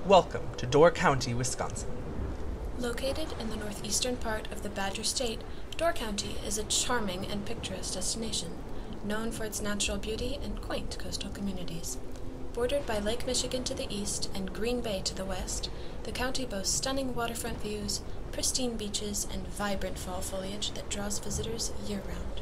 Welcome to Door County, Wisconsin. Located in the northeastern part of the Badger State, Door County is a charming and picturesque destination, known for its natural beauty and quaint coastal communities. Bordered by Lake Michigan to the east and Green Bay to the west, the county boasts stunning waterfront views, pristine beaches, and vibrant fall foliage that draws visitors year-round.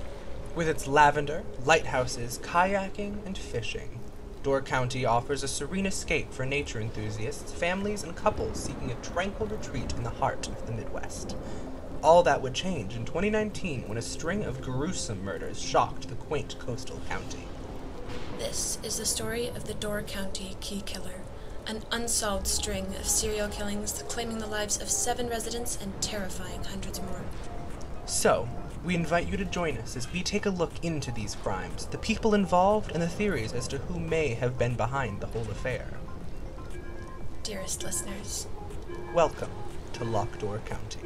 With its lavender, lighthouses, kayaking, and fishing, Door County offers a serene escape for nature enthusiasts, families, and couples seeking a tranquil retreat in the heart of the Midwest. All that would change in 2019 when a string of gruesome murders shocked the quaint coastal county. This is the story of the Door County Key Killer, an unsolved string of serial killings claiming the lives of 7 residents and terrifying hundreds more. So, we invite you to join us as we take a look into these crimes, the people involved, and the theories as to who may have been behind the whole affair. Dearest listeners, welcome to Locked Door County.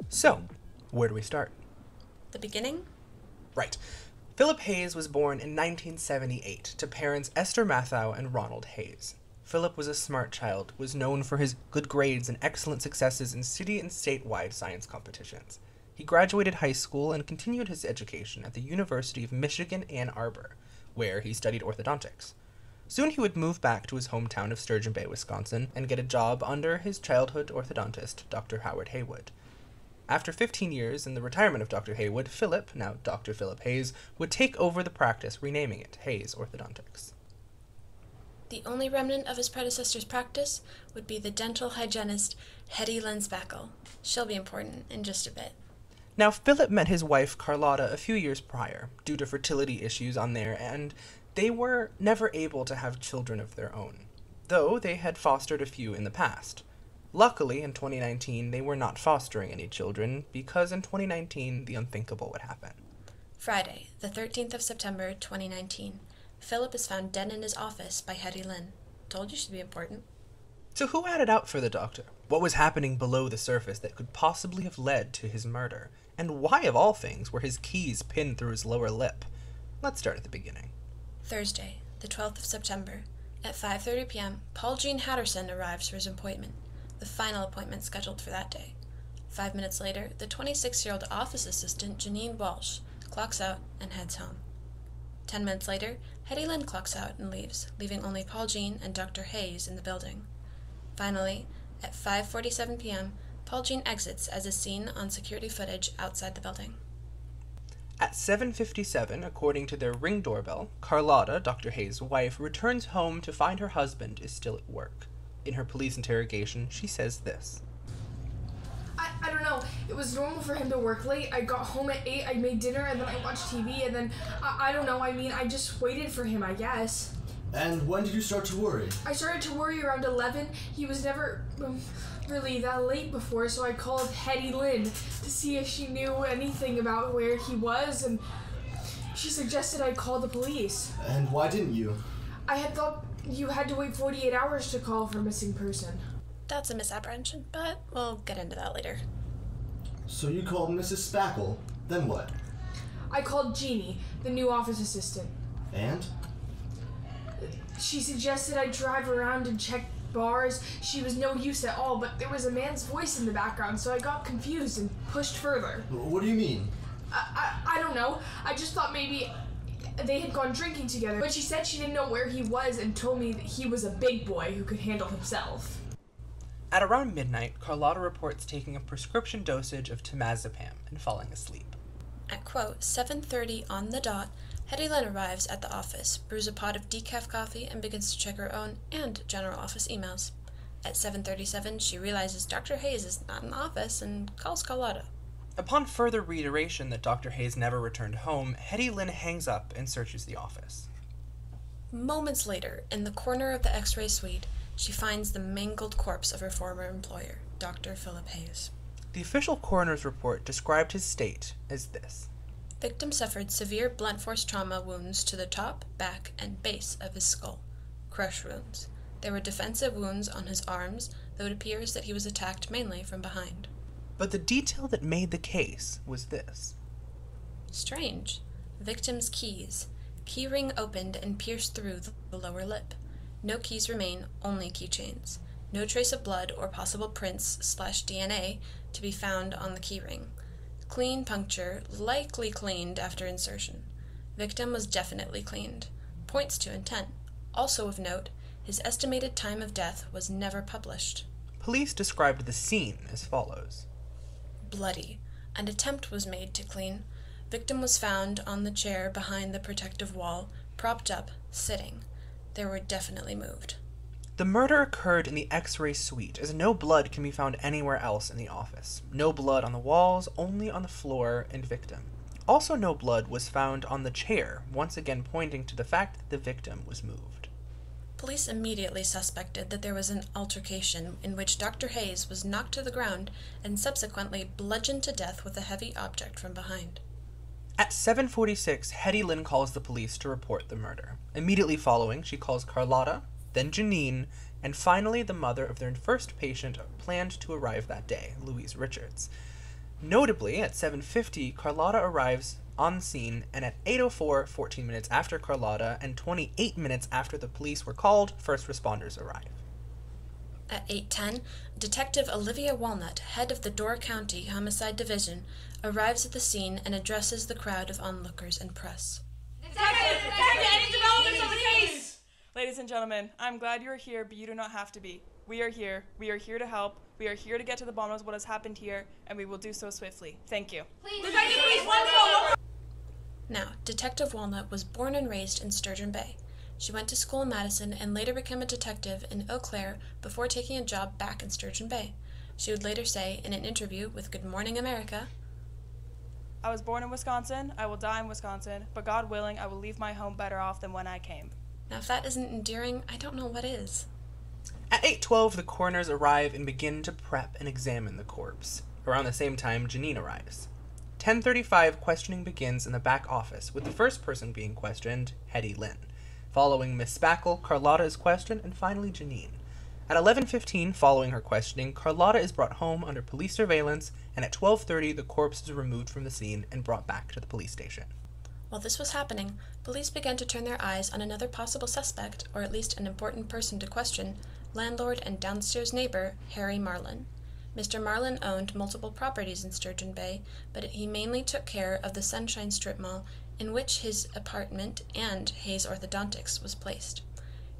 So, where do we start? the beginning? Right. Phillip Hays was born in 1978 to parents Esther Mathau and Ronald Hays. Philip was a smart child, was known for his good grades and excellent successes in city and statewide science competitions. He graduated high school and continued his education at the University of Michigan, Ann Arbor, where he studied orthodontics. Soon he would move back to his hometown of Sturgeon Bay, Wisconsin, and get a job under his childhood orthodontist, Dr. Howard Haywood. After 15 years in the retirement of Dr. Haywood, Philip, now Dr. Phillip Hays, would take over the practice, renaming it Hays Orthodontics. The only remnant of his predecessor's practice would be the dental hygienist Hetty Lensbackle. She'll be important in just a bit. Now, Philip met his wife Carlotta a few years prior, due to fertility issues on their end. They were never able to have children of their own, though they had fostered a few in the past. Luckily, in 2019, they were not fostering any children, because in 2019, the unthinkable would happen. Friday, the 13th of September, 2019. Philip is found dead in his office by Hetty Lynn. Told you she'd be important. So who had it out for the doctor? What was happening below the surface that could possibly have led to his murder? And why, of all things, were his keys pinned through his lower lip? Let's start at the beginning. Thursday, the 12th of September. At 5:30 p.m., Paul Gene Hatterson arrives for his appointment, the final appointment scheduled for that day. 5 minutes later, the 26-year-old office assistant, Janine Walsh, clocks out and heads home. 10 minutes later, Hetty Lynn clocks out and leaves, leaving only Paul Gene and Dr. Hays in the building. Finally, at 5:47 p.m., Paul Gene exits as is seen on security footage outside the building. At 7:57, according to their Ring doorbell, Carlotta, Dr. Hays' wife, returns home to find her husband is still at work. In her police interrogation, she says this. I don't know. It was normal for him to work late. I got home at 8, I made dinner, and then I watched TV, and then, I don't know, I just waited for him, I guess. And when did you start to worry? I started to worry around 11. He was never really that late before, so I called Hetty Lynn to see if she knew anything about where he was, and she suggested I call the police. And why didn't you? I had thought you had to wait 48 hours to call for a missing person. That's a misapprehension, but we'll get into that later. So you called Mrs. Spackle, then what? I called Jeannie, the new office assistant. And? She suggested I drive around and check bars. She was no use at all, but there was a man's voice in the background, so I got confused and pushed further. What do you mean? I don't know. I just thought maybe they had gone drinking together, but she said she didn't know where he was and told me that he was a big boy who could handle himself. At around midnight, Carlotta reports taking a prescription dosage of temazepam and falling asleep. At quote 7:30 on the dot, Hetty Lynn arrives at the office, brews a pot of decaf coffee, and begins to check her own and general office emails. At 7:37, she realizes Dr. Hays is not in the office and calls Carlotta. Upon further reiteration that Dr. Hays never returned home, Hetty Lynn hangs up and searches the office. Moments later, in the corner of the X-ray suite, she finds the mangled corpse of her former employer, Dr. Phillip Hays. The official coroner's report described his state as this. Victim suffered severe blunt force trauma wounds to the top, back, and base of his skull. Crush wounds. There were defensive wounds on his arms, though it appears that he was attacked mainly from behind. But the detail that made the case was this. Strange. Victim's keys. Key ring opened and pierced through the lower lip. No keys remain, only keychains. No trace of blood or possible prints/DNA to be found on the key ring. Clean puncture, likely cleaned after insertion. Victim was definitely cleaned. Points to intent. Also of note, his estimated time of death was never published. Police described the scene as follows. Bloody. An attempt was made to clean. Victim was found on the chair behind the protective wall, propped up, sitting. They were definitely moved. The murder occurred in the X-ray suite, as no blood can be found anywhere else in the office. No blood on the walls, only on the floor and victim. Also no blood was found on the chair, once again pointing to the fact that the victim was moved. Police immediately suspected that there was an altercation in which Dr. Hays was knocked to the ground and subsequently bludgeoned to death with a heavy object from behind. At 7:46, Hetty Lynn calls the police to report the murder. Immediately following, she calls Carlotta, then Janine, and finally the mother of their first patient planned to arrive that day, Louise Richards. Notably, at 7:50, Carlotta arrives on scene, and at 8:04, 14 minutes after Carlotta, and 28 minutes after the police were called, first responders arrive. At 8:10, Detective Olivia Walnut, head of the Door County Homicide Division, arrives at the scene and addresses the crowd of onlookers and press. Detective, any developments on the case? Ladies and gentlemen, I'm glad you are here, but you do not have to be. We are here. We are here to help. We are here to get to the bottom of what has happened here, and we will do so swiftly. Thank you. Please, Now, Detective Walnut was born and raised in Sturgeon Bay. She went to school in Madison and later became a detective in Eau Claire before taking a job back in Sturgeon Bay. She would later say in an interview with Good Morning America, I was born in Wisconsin. I will die in Wisconsin, but God willing, I will leave my home better off than when I came. Now, if that isn't endearing, I don't know what is. At 8:12, the coroners arrive and begin to prep and examine the corpse. Around the same time, Janine arrives. 10:35, questioning begins in the back office, with the first person being questioned, Hetty Lynn. Following Miss Spackle, Carlotta is questioned, and finally Janine. At 11:15, following her questioning, Carlotta is brought home under police surveillance, and at 12:30, the corpse is removed from the scene and brought back to the police station. While this was happening, police began to turn their eyes on another possible suspect, or at least an important person to question, landlord and downstairs neighbor, Harry Marlin. Mr. Marlin owned multiple properties in Sturgeon Bay, but he mainly took care of the Sunshine Strip Mall, in which his apartment and Hays Orthodontics was placed.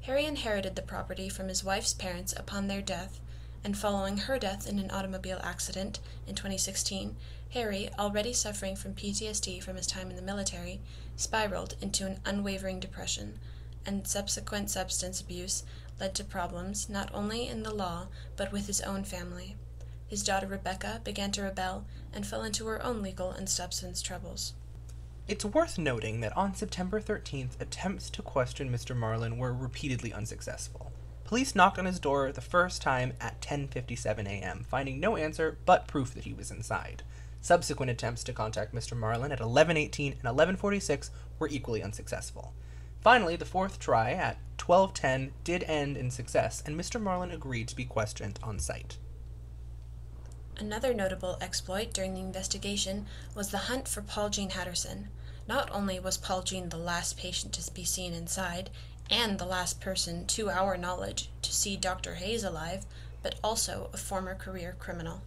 Harry inherited the property from his wife's parents upon their death, and following her death in an automobile accident in 2016, Harry, already suffering from PTSD from his time in the military, spiraled into an unwavering depression, and subsequent substance abuse led to problems not only in the law but with his own family. His daughter Rebecca began to rebel and fell into her own legal and substance troubles. It's worth noting that on September 13th, attempts to question Mr. Marlin were repeatedly unsuccessful. Police knocked on his door the first time at 10:57 a.m., finding no answer but proof that he was inside. Subsequent attempts to contact Mr. Marlin at 11:18 and 11:46 were equally unsuccessful. Finally, the fourth try at 12:10 did end in success, and Mr. Marlin agreed to be questioned on site. Another notable exploit during the investigation was the hunt for Paul Jean Hatterson. Not only was Paul Jean the last patient to be seen inside, and the last person, to our knowledge, to see Dr. Hays alive, but also a former career criminal.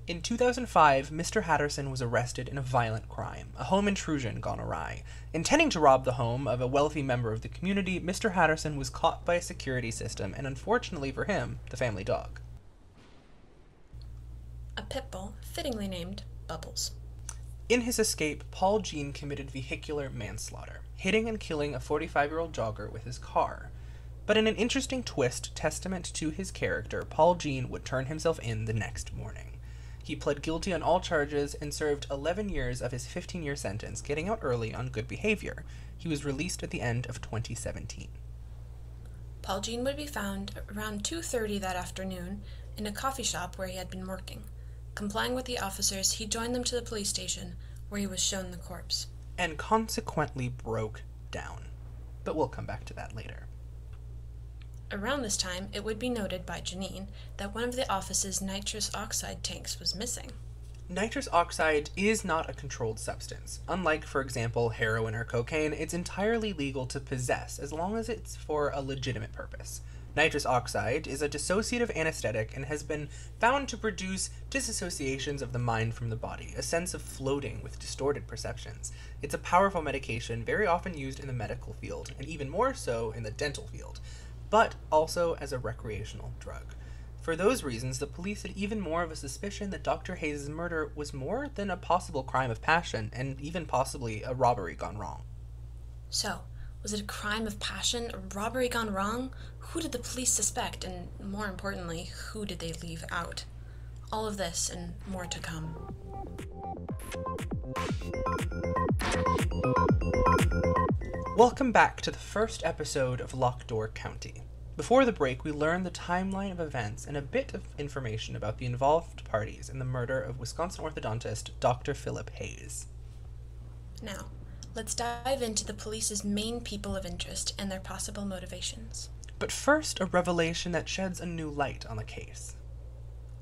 In 2005, Mr. Hatterson was arrested in a violent crime, a home intrusion gone awry. Intending to rob the home of a wealthy member of the community, Mr. Hatterson was caught by a security system, and unfortunately for him, the family dog. A pit bull, fittingly named Bubbles. In his escape, Paul Jean committed vehicular manslaughter, hitting and killing a 45-year-old jogger with his car. But in an interesting twist, testament to his character, Paul Jean would turn himself in the next morning. He pled guilty on all charges and served 11 years of his 15-year sentence, getting out early on good behavior. He was released at the end of 2017. Paul Jean would be found around 2:30 that afternoon in a coffee shop where he had been working. Complying with the officers, he joined them to the police station, where he was shown the corpse. And consequently broke down. But we'll come back to that later. Around this time, it would be noted by Janine that one of the office's nitrous oxide tanks was missing. Nitrous oxide is not a controlled substance. Unlike, for example, heroin or cocaine, it's entirely legal to possess as long as it's for a legitimate purpose. Nitrous oxide is a dissociative anesthetic and has been found to produce disassociations of the mind from the body, a sense of floating with distorted perceptions. It's a powerful medication very often used in the medical field, and even more so in the dental field, but also as a recreational drug. For those reasons, the police had even more of a suspicion that Dr. Hays' murder was more than a possible crime of passion, and even possibly a robbery gone wrong. So, was it a crime of passion, a robbery gone wrong? Who did the police suspect, and more importantly, who did they leave out? All of this and more to come. Welcome back to the first episode of Door County. Before the break, we learned the timeline of events and a bit of information about the involved parties in the murder of Wisconsin orthodontist Dr. Phillip Hays. Now, let's dive into the police's main people of interest and their possible motivations. But first, a revelation that sheds a new light on the case.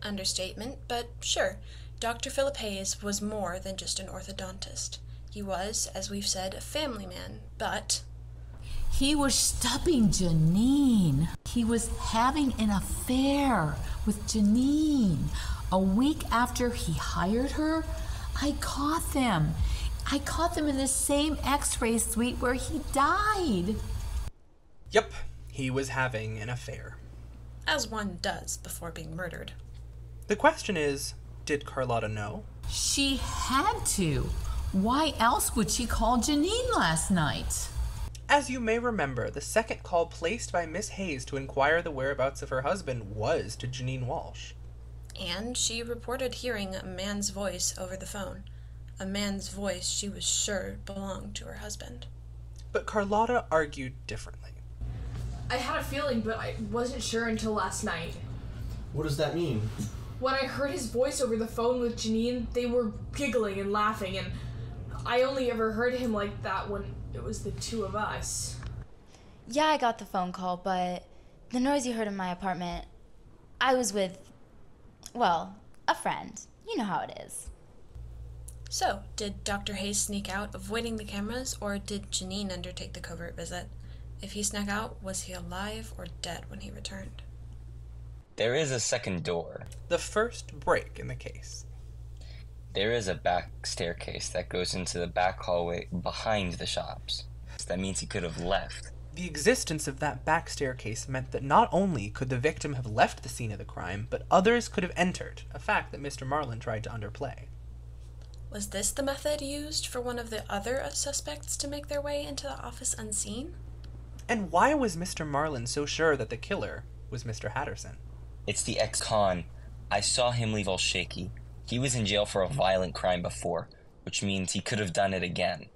Understatement, but sure, Dr. Phillip Hays was more than just an orthodontist. He was, as we've said, a family man, but he was stubbing Janine. He was having an affair with Janine. A week after he hired her, I caught them. I caught them in the same x-ray suite where he died. Yep, he was having an affair. As one does before being murdered. The question is, did Carlotta know? She had to. Why else would she call Janine last night? As you may remember, the second call placed by Miss Hays to inquire the whereabouts of her husband was to Janine Walsh. And she reported hearing a man's voice over the phone. A man's voice she was sure belonged to her husband. But Carlotta argued differently. I had a feeling, but I wasn't sure until last night. What does that mean? When I heard his voice over the phone with Janine, they were giggling and laughing, and I only ever heard him like that when it was the two of us. Yeah, I got the phone call, but the noise you heard in my apartment, I was with, well, a friend. You know how it is. So, did Dr. Hays sneak out, avoiding the cameras, or did Janine undertake the covert visit? If he snuck out, was he alive or dead when he returned? There is a second door. The first break in the case. There is a back staircase that goes into the back hallway behind the shops. That means he could have left. The existence of that back staircase meant that not only could the victim have left the scene of the crime, but others could have entered, a fact that Mr. Marlin tried to underplay. Was this the method used for one of the other suspects to make their way into the office unseen? And why was Mr. Marlin so sure that the killer was Mr. Hatterson? It's the ex-con. I saw him leave all shaky. He was in jail for a violent crime before, which means he could have done it again.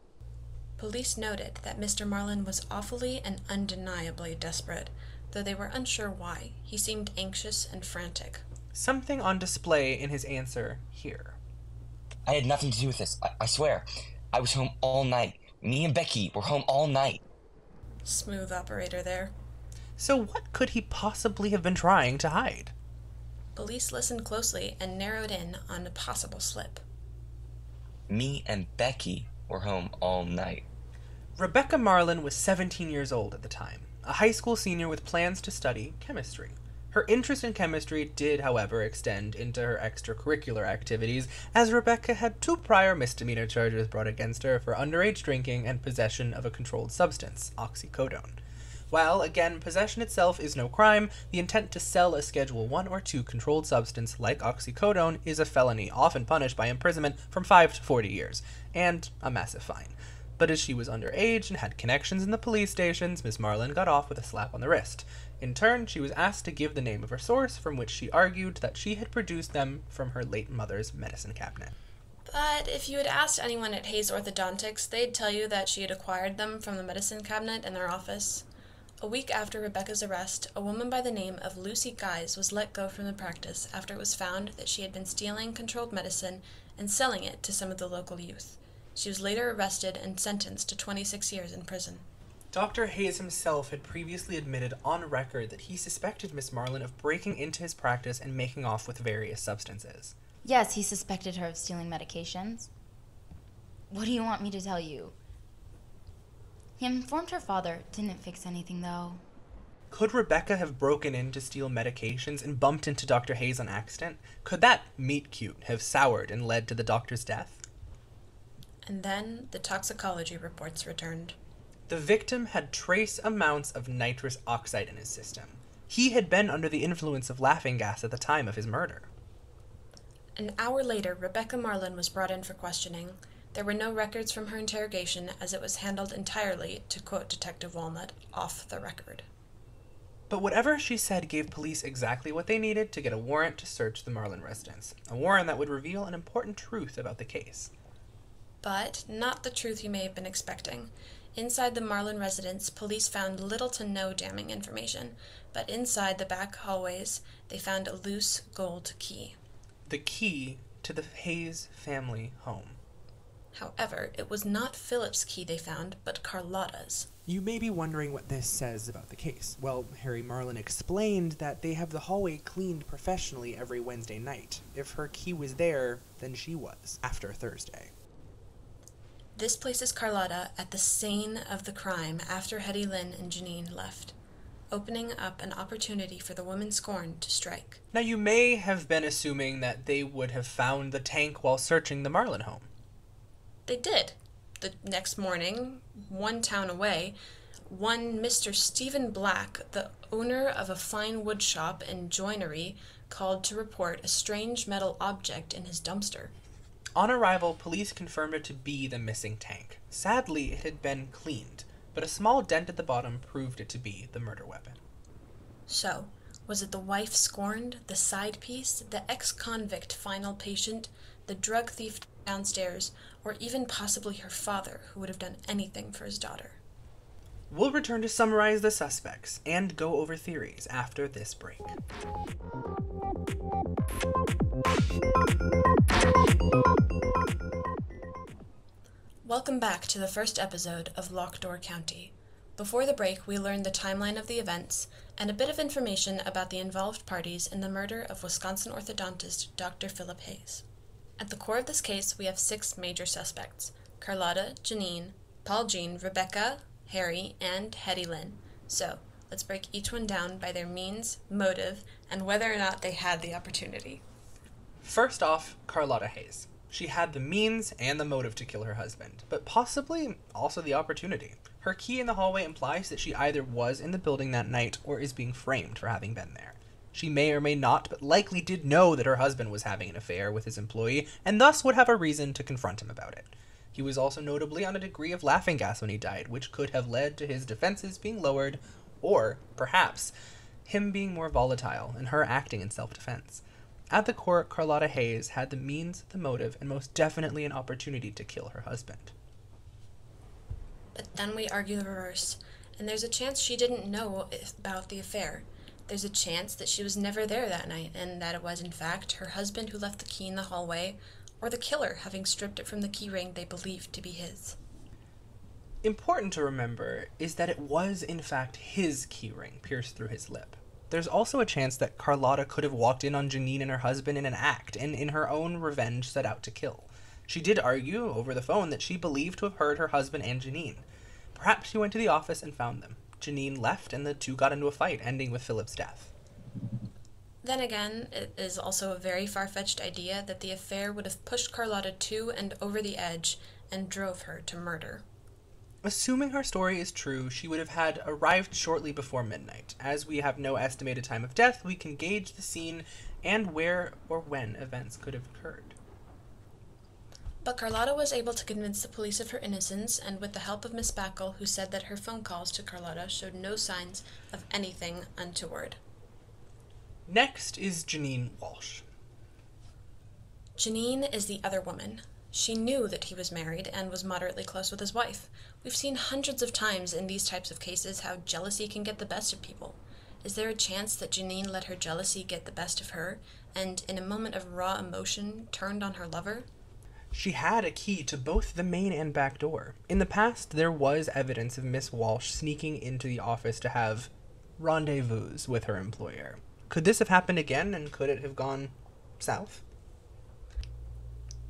Police noted that Mr. Marlin was awfully and undeniably desperate, though they were unsure why. He seemed anxious and frantic. Something on display in his answer here. I had nothing to do with this. I swear. I was home all night. Me and Becky were home all night. Smooth operator there. So what could he possibly have been trying to hide? Police listened closely and narrowed in on a possible slip. Me and Becky were home all night. Rebecca Marlin was 17 years old at the time, a high school senior with plans to study chemistry. Her interest in chemistry did, however, extend into her extracurricular activities, as Rebecca had 2 prior misdemeanor charges brought against her for underage drinking and possession of a controlled substance, oxycodone. While, again, possession itself is no crime, the intent to sell a Schedule 1 or 2 controlled substance like oxycodone is a felony, often punished by imprisonment from 5 to 40 years, and a massive fine. But as she was underage and had connections in the police stations, Miss Marlin got off with a slap on the wrist. In turn, she was asked to give the name of her source, from which she argued that she had produced them from her late mother's medicine cabinet. But if you had asked anyone at Hays Orthodontics, they'd tell you that she had acquired them from the medicine cabinet in their office. A week after Rebecca's arrest, a woman by the name of Lucy Guys was let go from the practice after it was found that she had been stealing controlled medicine and selling it to some of the local youth. She was later arrested and sentenced to 26 years in prison. Dr. Hays himself had previously admitted on record that he suspected Miss Marlin of breaking into his practice and making off with various substances. Yes, he suspected her of stealing medications. What do you want me to tell you? He informed her father. Didn't fix anything, though. Could Rebecca have broken in to steal medications and bumped into Dr. Hays on accident? Could that meet-cute have soured and led to the doctor's death? And then the toxicology reports returned. The victim had trace amounts of nitrous oxide in his system. He had been under the influence of laughing gas at the time of his murder. An hour later, Rebecca Marlin was brought in for questioning. There were no records from her interrogation, as it was handled entirely, to quote Detective Walnut, off the record. But whatever she said gave police exactly what they needed to get a warrant to search the Marlin residence. A warrant that would reveal an important truth about the case. But not the truth you may have been expecting. Inside the Marlin residence, police found little to no damning information, but inside the back hallways, they found a loose gold key. The key to the Hays family home. However, it was not Philip's key they found, but Carlotta's. You may be wondering what this says about the case. Well, Harry Marlin explained that they have the hallway cleaned professionally every Wednesday night. If her key was there, then she was, after Thursday. This places Carlotta at the scene of the crime after Hetty Lynn and Janine left, opening up an opportunity for the woman scorned to strike. Now, you may have been assuming that they would have found the tank while searching the Marlin home. They did. The next morning, one town away, one Mr. Stephen Black, the owner of a fine wood shop and joinery, called to report a strange metal object in his dumpster. On arrival, police confirmed it to be the missing tank. Sadly, it had been cleaned, but a small dent at the bottom proved it to be the murder weapon. So, was it the wife scorned, the side piece, the ex-convict final patient, the drug thief downstairs, or even possibly her father, who would have done anything for his daughter? We'll return to summarize the suspects and go over theories after this break. Welcome back to the first episode of Door County. Before the break, we learned the timeline of the events and a bit of information about the involved parties in the murder of Wisconsin orthodontist Dr. Phillip Hays. At the core of this case, we have 6 major suspects: Carlotta, Janine, Paul Jean, Rebecca, Harry, and Hetty Lynn. So, let's break each one down by their means, motive, and whether or not they had the opportunity. First off, Carlotta Hays. She had the means and the motive to kill her husband, but possibly also the opportunity. Her key in the hallway implies that she either was in the building that night or is being framed for having been there. She may or may not, but likely did know that her husband was having an affair with his employee, and thus would have a reason to confront him about it. He was also notably on a degree of laughing gas when he died, which could have led to his defenses being lowered, or, perhaps, him being more volatile and her acting in self-defense. At the core, Carlotta Hays had the means, the motive, and most definitely an opportunity to kill her husband. But then we argue the reverse, and there's a chance she didn't know about the affair. There's a chance that she was never there that night, and that it was, in fact, her husband who left the key in the hallway, or the killer having stripped it from the key ring they believed to be his. Important to remember is that it was, in fact, his key ring pierced through his lip. There's also a chance that Carlotta could have walked in on Janine and her husband in an act, and in her own revenge set out to kill. She did argue over the phone that she believed to have heard her husband and Janine. Perhaps she went to the office and found them. Janine left, and the two got into a fight, ending with Philip's death. Then again, it is also a very far-fetched idea that the affair would have pushed Carlotta to and over the edge and drove her to murder. Assuming her story is true, she would have had arrived shortly before midnight. As we have no estimated time of death, we can gauge the scene and where or when events could have occurred. But Carlotta was able to convince the police of her innocence, and with the help of Miss Backle, who said that her phone calls to Carlotta showed no signs of anything untoward. Next is Janine Walsh. Janine is the other woman. She knew that he was married and was moderately close with his wife. We've seen hundreds of times in these types of cases how jealousy can get the best of people. Is there a chance that Janine let her jealousy get the best of her, and in a moment of raw emotion turned on her lover? She had a key to both the main and back door. In the past, there was evidence of Miss Walsh sneaking into the office to have rendezvous with her employer. Could this have happened again, and could it have gone south?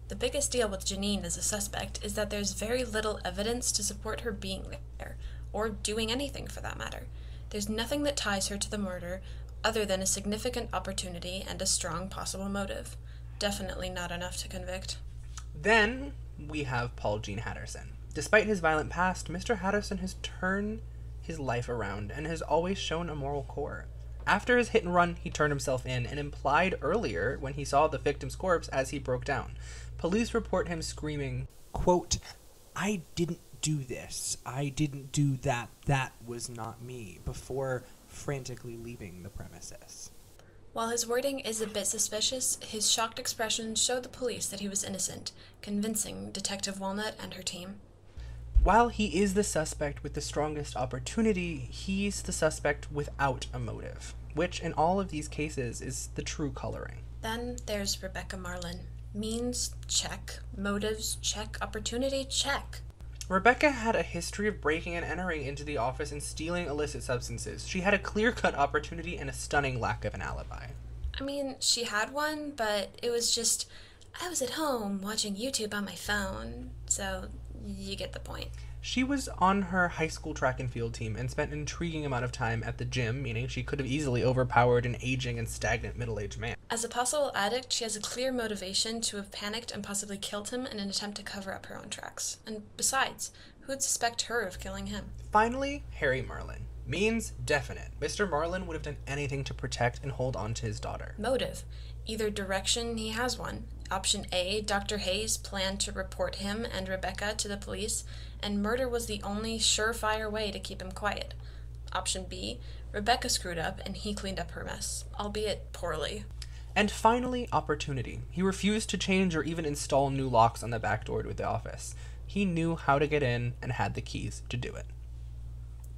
The biggest deal with Janine as a suspect is that there's very little evidence to support her being there, or doing anything for that matter. There's nothing that ties her to the murder other than a significant opportunity and a strong possible motive. Definitely not enough to convict. Then we have Paul Gene Hatterson. Despite his violent past, Mr. Hatterson has turned his life around and has always shown a moral core. After his hit and run, he turned himself in and implied earlier when he saw the victim's corpse as he broke down. Police report him screaming, quote, "I didn't do this. I didn't do that. That was not me," before frantically leaving the premises. While his wording is a bit suspicious, his shocked expression showed the police that he was innocent, convincing Detective Walnut and her team. While he is the suspect with the strongest opportunity, he's the suspect without a motive, which in all of these cases is the true coloring. Then there's Rebecca Marlin. Means, check. Motives, check. Opportunity, check. Rebecca had a history of breaking and entering into the office and stealing illicit substances. She had a clear-cut opportunity and a stunning lack of an alibi. I mean, she had one, but it was just, I was at home watching YouTube on my phone, so you get the point. She was on her high school track and field team and spent an intriguing amount of time at the gym, meaning she could have easily overpowered an aging and stagnant middle-aged man. As a possible addict, she has a clear motivation to have panicked and possibly killed him in an attempt to cover up her own tracks. And besides, who would suspect her of killing him? Finally, Harry Marlin. Means definite. Mr. Marlin would have done anything to protect and hold on to his daughter. Motive. Either direction, he has one. Option A, Dr. Hays planned to report him and Rebecca to the police, and murder was the only surefire way to keep him quiet. Option B, Rebecca screwed up and he cleaned up her mess, albeit poorly. And finally, opportunity. He refused to change or even install new locks on the back door to the office. He knew how to get in and had the keys to do it.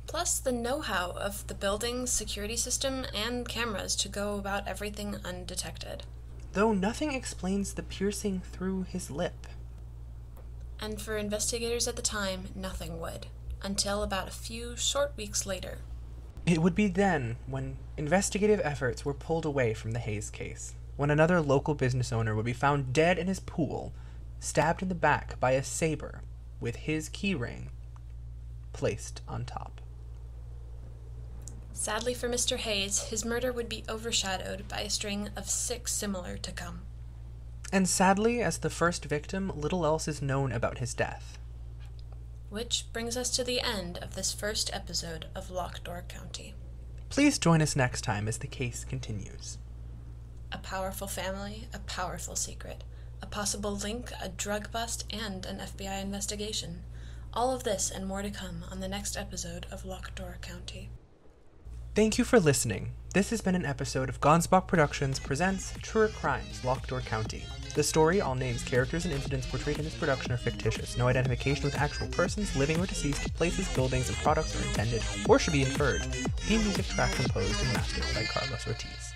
Plus the know-how of the building's security system and cameras to go about everything undetected. Though nothing explains the piercing through his lip. And for investigators at the time, nothing would, until about a few short weeks later. It would be then when investigative efforts were pulled away from the Hays case, when another local business owner would be found dead in his pool, stabbed in the back by a saber with his key ring placed on top. Sadly for Mr. Hays, his murder would be overshadowed by a string of 6 similar to come. And sadly, as the first victim, little else is known about his death. Which brings us to the end of this first episode of Locked Door County. Please join us next time as the case continues. A powerful family, a powerful secret, a possible link, a drug bust, and an FBI investigation. All of this and more to come on the next episode of Locked Door County. Thank you for listening. This has been an episode of Gonsbach Productions presents Truer Crimes, Locked Door County. The story, all names, characters, and incidents portrayed in this production are fictitious. No identification with actual persons, living or deceased, places, buildings, and products are intended or should be inferred. Theme music track composed and mastered by Carlos Ortiz.